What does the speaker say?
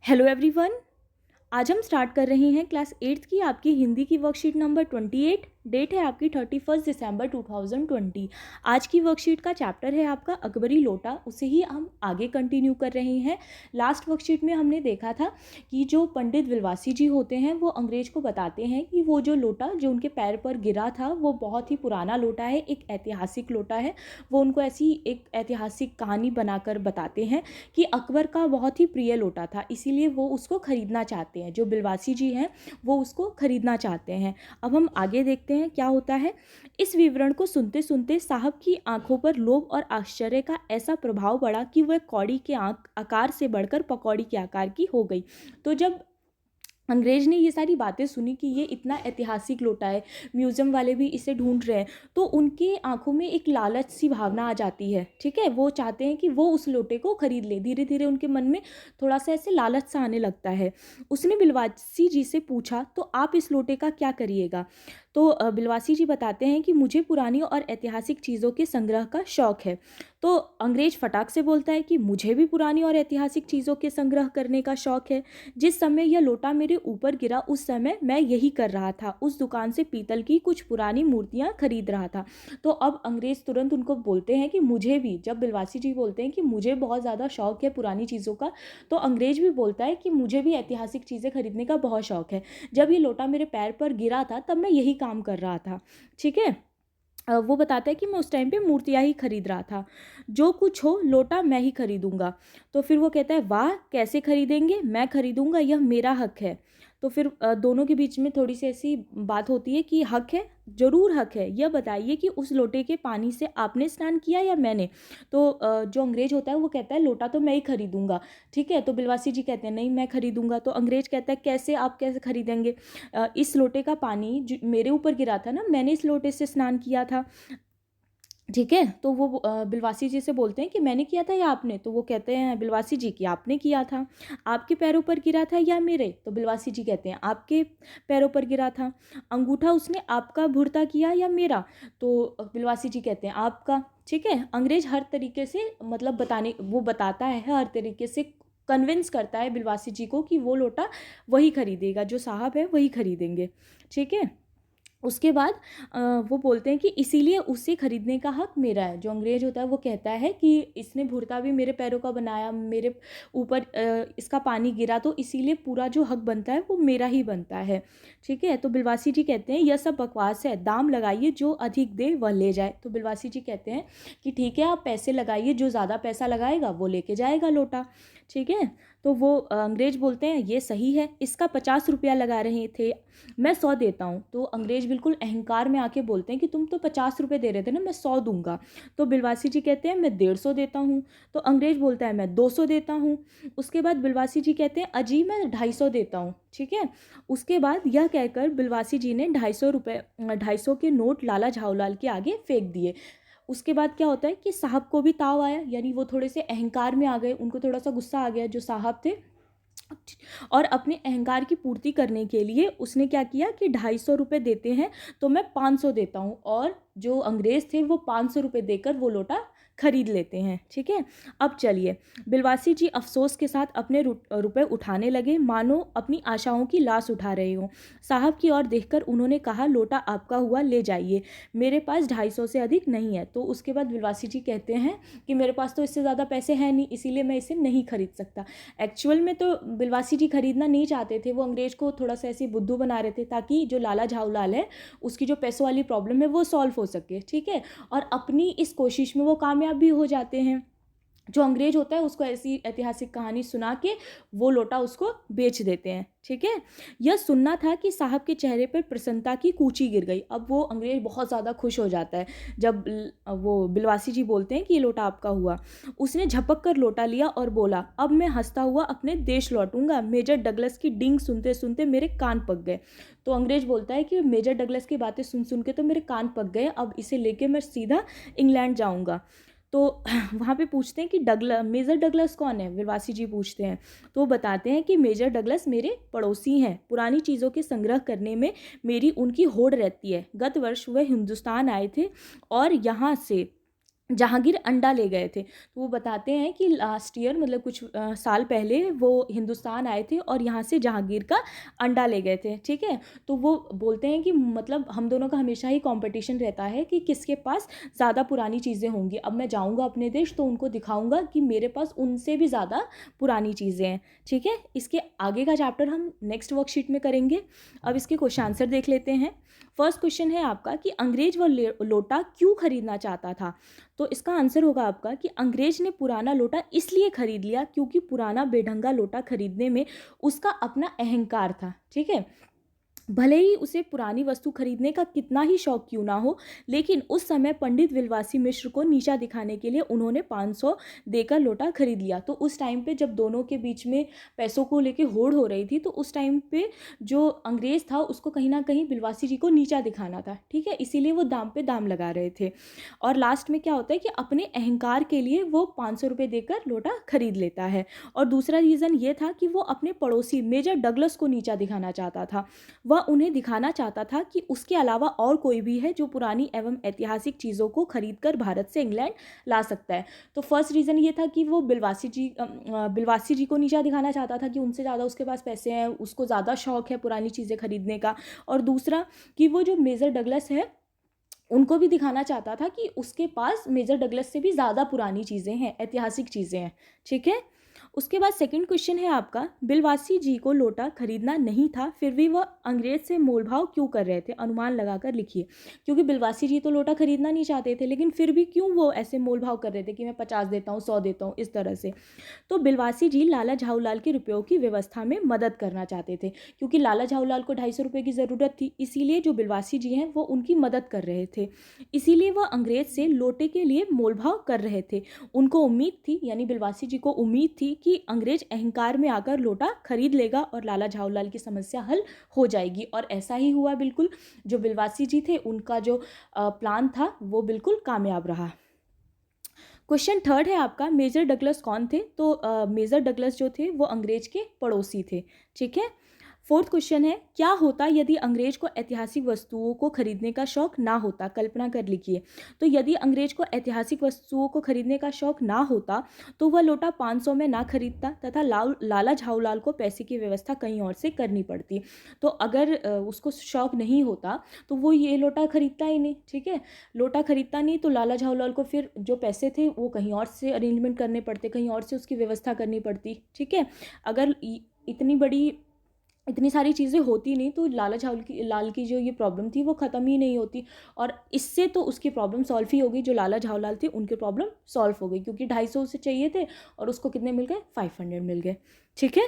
Hello everyone. आज हम start कर रहे हैं क्लास 8th की आपकी हिंदी की वर्कशीट नंबर 28। डेट है आपकी 31 दिसंबर 2020। आज की वर्कशीट का चैप्टर है आपका अकबरी लोटा, उसे ही हम आगे कंटिन्यू कर रहे हैं। लास्ट वर्कशीट में हमने देखा था कि जो पंडित विलवासी जी होते हैं वो अंग्रेज को बताते हैं कि वो जो लोटा जो उनके पैर पर गिरा था वो बहुत ही पुराना लोटा है, एक ऐतिहासिक लोटा है। वो उनको ऐसी एक ऐतिहासिक कहानी बनाकर बताते हैं कि अकबर का बहुत ही प्रिय लोटा था, इसीलिए वो उसको खरीदना चाहते हैं। जो बिलवासी जी हैं वो उसको खरीदना चाहते हैं। अब हम आगे देखते हैं क्या होता है। इस विवरण को सुनते सुनते साहब की आंखों पर लोभ और आश्चर्य का ऐसा प्रभाव पड़ा कि वह कौड़ी के आकार से बढ़कर पकौड़ी के आकार की हो गई। तो जब अंग्रेज ने ये सारी बातें सुनी कि ये इतना ऐतिहासिक लोटा है, म्यूज़ियम वाले भी इसे ढूंढ रहे हैं, तो उनके आंखों में एक लालच सी भावना आ जाती है। ठीक है, वो चाहते हैं कि वो उस लोटे को खरीद ले। धीरे धीरे उनके मन में थोड़ा सा ऐसे लालच सा आने लगता है। उसने बिलवासी जी से पूछा, तो आप इस लोटे का क्या करिएगा? तो बिलवासी जी बताते हैं कि मुझे पुरानी और ऐतिहासिक चीज़ों के संग्रह का शौक़ है। तो अंग्रेज फटाक से बोलता है कि मुझे भी पुरानी और ऐतिहासिक चीज़ों के संग्रह करने का शौक़ है। जिस समय यह लोटा मेरे ऊपर गिरा उस समय मैं यही कर रहा था, उस दुकान से पीतल की कुछ पुरानी मूर्तियां खरीद रहा था। तो अब अंग्रेज तुरंत उनको बोलते हैं कि मुझे भी, जब बिलवासी जी बोलते हैं कि मुझे बहुत ज़्यादा शौक़ है पुरानी चीज़ों का, तो अंग्रेज भी बोलता है कि मुझे भी ऐतिहासिक चीज़ें खरीदने का बहुत शौक़ है। जब ये लोटा मेरे पैर पर गिरा था तब मैं यही काम कर रहा था। ठीक है, वो बताता है कि मैं उस टाइम पे मूर्तियाँ ही खरीद रहा था। जो कुछ हो लोटा मैं ही खरीदूंगा। तो फिर वो कहता है, वाह कैसे खरीदेंगे? मैं खरीदूंगा, यह मेरा हक है। तो फिर दोनों के बीच में थोड़ी सी ऐसी बात होती है कि हक है, ज़रूर हक है। यह बताइए कि उस लोटे के पानी से आपने स्नान किया या मैंने? तो जो अंग्रेज होता है वो कहता है लोटा तो मैं ही खरीदूंगा। ठीक है, तो बिलवासी जी कहते हैं नहीं मैं खरीदूंगा। तो अंग्रेज कहता है कैसे, आप कैसे खरीदेंगे? इस लोटे का पानी जो मेरे ऊपर गिरा था ना, मैंने इस लोटे से स्नान किया था। ठीक है, तो वो बिलवासी जी से बोलते हैं कि मैंने किया था या आपने? तो वो कहते हैं बिलवासी जी कि आपने किया था। आपके पैरों पर गिरा था या मेरे? तो बिलवासी जी कहते हैं आपके पैरों पर गिरा था। अंगूठा उसने आपका भुरता किया या मेरा? तो बिलवासी जी कहते हैं आपका। ठीक है, अंग्रेज हर तरीके से मतलब वो बताता है, हर तरीके से कन्विंस करता है बिलवासी जी को कि वो लोटा वही खरीदेगा, जो साहब है वही खरीदेंगे। ठीक है, उसके बाद वो बोलते हैं कि इसीलिए उसे खरीदने का हक मेरा है। जो अंग्रेज होता है वो कहता है कि इसने भुर्ता भी मेरे पैरों का बनाया, मेरे ऊपर इसका पानी गिरा, तो इसीलिए पूरा जो हक बनता है वो मेरा ही बनता है। ठीक है, तो बिलवासी जी कहते हैं यह सब बकवास है, दाम लगाइए, जो अधिक दे वह ले जाए। तो बिलवासी जी कहते हैं कि ठीक है आप पैसे लगाइए, जो ज़्यादा पैसा लगाएगा वो लेके जाएगा लोटा। ठीक है, तो वो अंग्रेज बोलते हैं ये सही है, इसका 50 रुपया लगा रहे थे, मैं 100 देता हूँ। तो अंग्रेज बिल्कुल अहंकार में आके बोलते हैं कि तुम तो 50 रुपये दे रहे थे ना, मैं 100 दूंगा। तो बिलवासी जी कहते हैं मैं 150 देता हूँ। तो अंग्रेज बोलता है मैं 200 देता हूँ। उसके बाद बिलवासी जी कहते हैं अजी मैं 250 देता हूँ। ठीक है, उसके बाद यह कहकर बिलवासी जी ने 250 के नोट लाला झाऊलाल के आगे फेंक दिए। उसके बाद क्या होता है कि साहब को भी ताव आया, यानी वो थोड़े से अहंकार में आ गए, उनको थोड़ा सा गुस्सा आ गया जो साहब थे। और अपने अहंकार की पूर्ति करने के लिए उसने क्या किया कि 250 रुपये देते हैं तो मैं 500 देता हूँ, और जो अंग्रेज थे वो 500 रुपये देकर वो लोटा खरीद लेते हैं। ठीक है, अब चलिए बिलवासी जी अफसोस के साथ अपने रुपए उठाने लगे, मानो अपनी आशाओं की लाश उठा रहे हों। साहब की ओर देखकर उन्होंने कहा लोटा आपका हुआ, ले जाइए, मेरे पास 250 से अधिक नहीं है। तो उसके बाद बिलवासी जी कहते हैं कि मेरे पास तो इससे ज़्यादा पैसे हैं नहीं, इसीलिए मैं इसे नहीं खरीद सकता। एक्चुअल में तो बिलवासी जी खरीदना नहीं चाहते थे, वो अंग्रेज को थोड़ा सा ऐसी बुद्धू बना रहे थे ताकि जो लाला झाऊलाल है उसकी जो पैसों वाली प्रॉब्लम है वो सॉल्व हो सके। ठीक है, और अपनी इस कोशिश में वो कामयाब भी हो जाते हैं। जो अंग्रेज होता है उसको ऐसी ऐतिहासिक कहानी सुना के वो लोटा उसको बेच देते हैं। ठीक है, यह सुनना था कि साहब के चेहरे पर प्रसन्नता की कूची गिर गई। अब वो अंग्रेज बहुत ज़्यादा खुश हो जाता है जब वो बिलवासी जी बोलते हैं कि ये लोटा आपका हुआ। उसने झपक कर लोटा लिया और बोला अब मैं हंसता हुआ अपने देश लौटूंगा। मेजर डगलस की डिंग सुनते सुनते मेरे कान पक गए। तो अंग्रेज बोलता है कि मेजर डगलस की बातें सुन सुन के तो मेरे कान पक गए, अब इसे लेके मैं सीधा इंग्लैंड जाऊंगा। तो वहाँ पे पूछते हैं कि मेजर डगलस कौन है, बिलवासी जी पूछते हैं। तो वो बताते हैं कि मेजर डगलस मेरे पड़ोसी हैं, पुरानी चीज़ों के संग्रह करने में मेरी उनकी होड़ रहती है। गत वर्ष वह हिंदुस्तान आए थे और यहाँ से जहांगीर अंडा ले गए थे। तो वो बताते हैं कि लास्ट ईयर मतलब कुछ साल पहले वो हिंदुस्तान आए थे और यहाँ से जहांगीर का अंडा ले गए थे, ठीक है। तो वो बोलते हैं कि मतलब हम दोनों का हमेशा ही कंपटीशन रहता है कि किसके पास ज़्यादा पुरानी चीज़ें होंगी। अब मैं जाऊँगा अपने देश तो उनको दिखाऊँगा कि मेरे पास उनसे भी ज़्यादा पुरानी चीज़ें हैं, ठीक है। इसके आगे का चैप्टर हम नेक्स्ट वर्कशीट में करेंगे। अब इसके क्वेश्चन आंसर देख लेते हैं। फर्स्ट क्वेश्चन है आपका कि अंग्रेज वो लोटा क्यों खरीदना चाहता था। तो इसका आंसर होगा आपका कि अंग्रेज ने पुराना लोटा इसलिए खरीद लिया क्योंकि पुराना बेढंगा लोटा खरीदने में उसका अपना अहंकार था, ठीक है। भले ही उसे पुरानी वस्तु खरीदने का कितना ही शौक क्यों ना हो, लेकिन उस समय पंडित विलवासी मिश्र को नीचा दिखाने के लिए उन्होंने 500 देकर लोटा खरीद लिया। तो उस टाइम पे जब दोनों के बीच में पैसों को लेके होड़ हो रही थी, तो उस टाइम पे जो अंग्रेज था उसको कहीं ना कहीं विलवासी जी को नीचा दिखाना था, ठीक है, इसीलिए वो दाम पे दाम लगा रहे थे। और लास्ट में क्या होता है कि अपने अहंकार के लिए वो 500 रुपये देकर लोटा खरीद लेता है। और दूसरा रीज़न ये था कि वो अपने पड़ोसी मेजर डगलस को नीचा दिखाना चाहता था। वह उन्हें दिखाना चाहता था कि उसके अलावा और कोई भी है जो पुरानी एवं ऐतिहासिक चीज़ों को खरीदकर भारत से इंग्लैंड ला सकता है। तो फर्स्ट रीज़न ये था कि वो बिलवासी जी को नीचा दिखाना चाहता था कि उनसे ज़्यादा उसके पास पैसे हैं, उसको ज़्यादा शौक है पुरानी चीज़ें खरीदने का। और दूसरा कि वो जो मेजर डगलस है उनको भी दिखाना चाहता था कि उसके पास मेजर डगलस से भी ज़्यादा पुरानी चीज़ें हैं, ऐतिहासिक चीज़ें हैं, ठीक है। उसके बाद सेकंड क्वेश्चन है आपका, बिलवासी जी को लोटा खरीदना नहीं था, फिर भी वह अंग्रेज से मोलभाव क्यों कर रहे थे, अनुमान लगाकर लिखिए। क्योंकि बिलवासी जी तो लोटा खरीदना नहीं चाहते थे, लेकिन फिर भी क्यों वो ऐसे मोलभाव कर रहे थे कि मैं 50 देता हूँ, 100 देता हूँ, इस तरह से। तो बिलवासी जी लाला झाऊलाल के रुपयों की व्यवस्था में मदद करना चाहते थे, क्योंकि लाला झाऊलाल को 250 रुपये की ज़रूरत थी, इसीलिए जो बिलवासी जी हैं वो उनकी मदद कर रहे थे। इसीलिए वह अंग्रेज से लोटे के लिए मोलभाव कर रहे थे। उनको उम्मीद थी, यानी बिलवासी जी को उम्मीद थी कि अंग्रेज अहंकार में आकर लोटा खरीद लेगा और लाला झाऊलाल की समस्या हल हो जाएगी। और ऐसा ही हुआ बिल्कुल। जो बिलवासी जी थे उनका जो प्लान था वो बिल्कुल कामयाब रहा। क्वेश्चन थर्ड है आपका, मेजर डगलस कौन थे। तो मेजर डगलस जो थे वो अंग्रेज के पड़ोसी थे, ठीक है। फोर्थ क्वेश्चन है, क्या होता यदि अंग्रेज को ऐतिहासिक वस्तुओं को खरीदने का शौक ना होता, कल्पना कर लिखिए। तो यदि अंग्रेज को ऐतिहासिक वस्तुओं को खरीदने का शौक ना होता तो वह लोटा 500 में ना खरीदता तथा लाला झाऊलाल को पैसे की व्यवस्था कहीं और से करनी पड़ती। तो अगर उसको शौक नहीं होता तो वो ये लोटा खरीदता ही नहीं, ठीक है। लोटा खरीदता नहीं तो लाला झाऊलाल को फिर जो पैसे थे वो कहीं और से अरेंजमेंट करने पड़ते, कहीं और से उसकी व्यवस्था करनी पड़ती, ठीक है। अगर इतनी सारी चीज़ें होती नहीं तो लाल की जो ये प्रॉब्लम थी वो ख़त्म ही नहीं होती। और इससे तो उसकी प्रॉब्लम सॉल्व ही होगी, जो लाला झाऊलाल थे उनकी प्रॉब्लम सॉल्व हो गई, क्योंकि 250 से चाहिए थे और उसको कितने मिल गए, 500 मिल गए, ठीक है।